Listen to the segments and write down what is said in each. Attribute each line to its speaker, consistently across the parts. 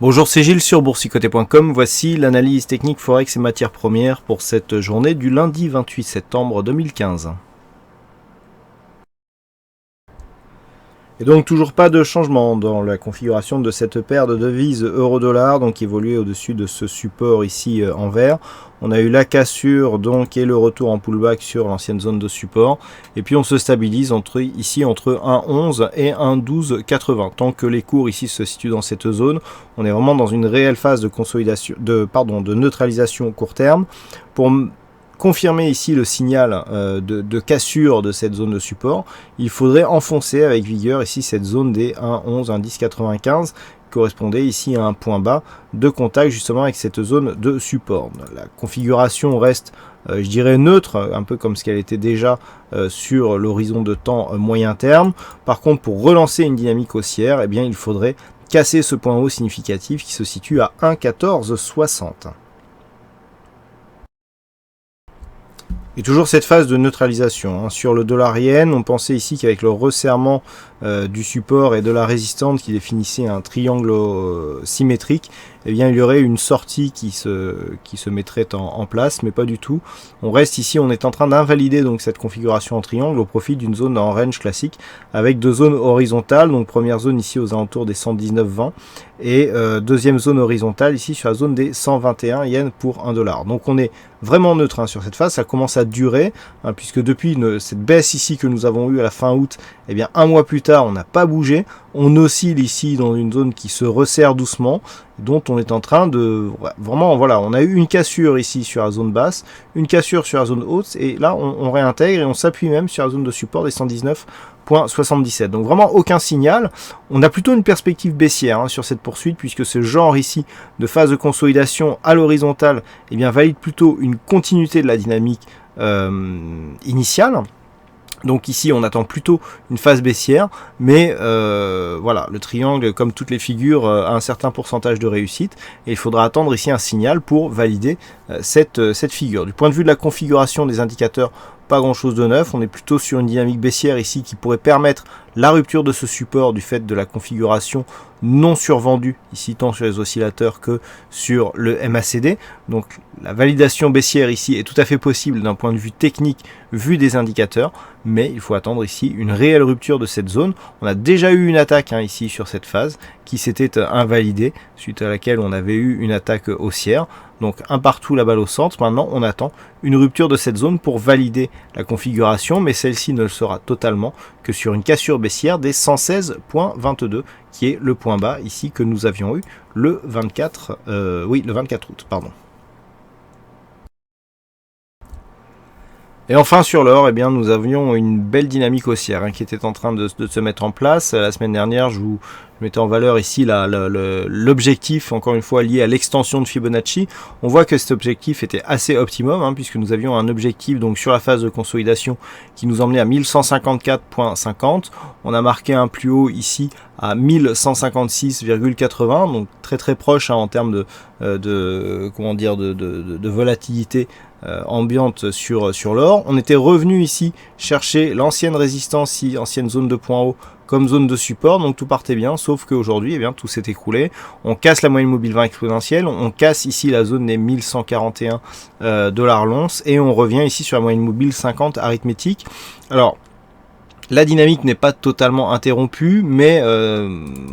Speaker 1: Bonjour, c'est Gilles sur boursicoté.com. Voici l'analyse technique Forex et matières premières pour cette journée du lundi 28 septembre 2015. Et donc toujours pas de changement dans la configuration de cette paire de devises euro-dollar, donc qui évoluait au-dessus de ce support ici en vert. On a eu la cassure donc et le retour en pullback sur l'ancienne zone de support. Et puis on se stabilise ici entre 1,11 et 1,1280. Tant que les cours ici se situent dans cette zone, on est vraiment dans une réelle phase de consolidation, de neutralisation court terme. Pour confirmer ici le signal de cassure de cette zone de support, il faudrait enfoncer avec vigueur ici cette zone des 1,11, 1,1095 correspondait ici à un point bas de contact justement avec cette zone de support. La configuration reste je dirais neutre, un peu comme ce qu'elle était déjà sur l'horizon de temps moyen terme. Par contre, pour relancer une dynamique haussière, eh bien, il faudrait casser ce point haut significatif qui se situe à 1,1460. Et toujours cette phase de neutralisation. Sur le dollar yen, on pensait ici qu'avec le resserrement du support et de la résistante qui définissait un triangle symétrique, eh bien, il y aurait une sortie qui se mettrait en place, mais pas du tout. On reste ici, on est en train d'invalider donc cette configuration en triangle au profit d'une zone en range classique avec deux zones horizontales. Donc première zone ici aux alentours des 119,20 et deuxième zone horizontale ici sur la zone des 121 yens pour 1 dollar. Donc on est vraiment neutre sur cette phase, ça commence à durer, puisque depuis cette baisse ici que nous avons eue à la fin août, eh bien un mois plus tard on n'a pas bougé, on oscille ici dans une zone qui se resserre doucement, dont on est en train de vraiment, voilà, on a eu une cassure ici sur la zone basse, une cassure sur la zone haute, et là on réintègre et on s'appuie même sur la zone de support des 119,77. Donc vraiment aucun signal. On a plutôt une perspective baissière sur cette poursuite, puisque ce genre ici de phase de consolidation à l'horizontale, eh bien valide plutôt une continuité de la dynamique initiale. Donc ici on attend plutôt une phase baissière, mais voilà, le triangle comme toutes les figures a un certain pourcentage de réussite, et il faudra attendre ici un signal pour valider cette figure. Du point de vue de la configuration des indicateurs, pas grand chose de neuf, on est plutôt sur une dynamique baissière ici qui pourrait permettre la rupture de ce support du fait de la configuration non survendue ici tant sur les oscillateurs que sur le MACD. Donc la validation baissière ici est tout à fait possible d'un point de vue technique vu des indicateurs, mais il faut attendre ici une réelle rupture de cette zone. On a déjà eu une attaque ici sur cette phase qui s'était invalidée, suite à laquelle on avait eu une attaque haussière. Donc un partout, la balle au centre. Maintenant on attend une rupture de cette zone pour valider la configuration, mais celle-ci ne le sera totalement que sur une cassure baissière des 116,22 qui est le point bas ici que nous avions eu le 24 août. Et enfin sur l'or, eh bien, nous avions une belle dynamique haussière qui était en train de se mettre en place. La semaine dernière, je mettais en valeur ici l'objectif, encore une fois lié à l'extension de Fibonacci. On voit que cet objectif était assez optimum, puisque nous avions un objectif donc sur la phase de consolidation qui nous emmenait à 1154,50. On a marqué un plus haut ici à 1156,80, donc très très proche en termes de volatilité ambiante sur l'or. On était revenu ici chercher l'ancienne résistance, ancienne zone de point haut comme zone de support, donc tout partait bien, sauf qu'aujourd'hui, eh bien, tout s'est écroulé. On casse la moyenne mobile 20 exponentielle, on casse ici la zone des 1141 dollars l'once, et on revient ici sur la moyenne mobile 50 arithmétique. Alors, la dynamique n'est pas totalement interrompue, mais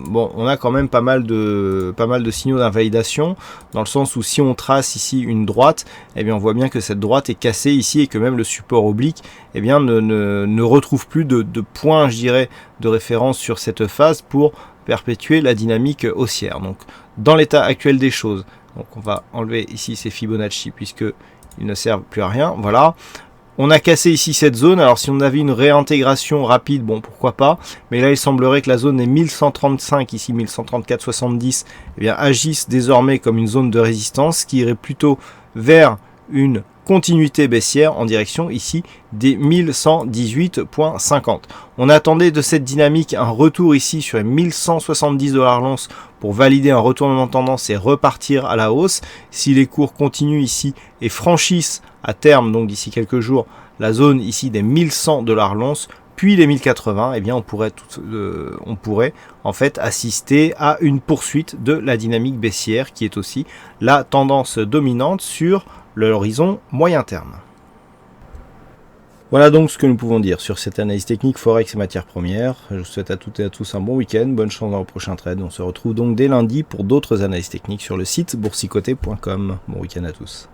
Speaker 1: bon, on a quand même pas mal de signaux d'invalidation, dans le sens où si on trace ici une droite, eh bien on voit bien que cette droite est cassée ici, et que même le support oblique eh bien, ne retrouve plus de points, je dirais, de référence sur cette phase pour perpétuer la dynamique haussière. Donc dans l'état actuel des choses, donc on va enlever ici ces Fibonacci puisqu'ils ne servent plus à rien, voilà. On a cassé ici cette zone, alors si on avait une réintégration rapide, bon pourquoi pas, mais là il semblerait que la zone des 1135, ici 1134,70, eh bien agisse désormais comme une zone de résistance qui irait plutôt vers une continuité baissière en direction ici des 1118,50. On attendait de cette dynamique un retour ici sur les 1170 dollars l'once pour valider un retournement de tendance et repartir à la hausse. Si les cours continuent ici et franchissent à terme, donc d'ici quelques jours, la zone ici des 1100 dollars l'once, puis les 1080, eh bien on pourrait en fait assister à une poursuite de la dynamique baissière qui est aussi la tendance dominante sur l'horizon moyen terme. Voilà donc ce que nous pouvons dire sur cette analyse technique Forex et matières premières. Je vous souhaite à toutes et à tous un bon week-end, bonne chance dans le prochain trade. On se retrouve donc dès lundi pour d'autres analyses techniques sur le site boursicoté.com. Bon week-end à tous.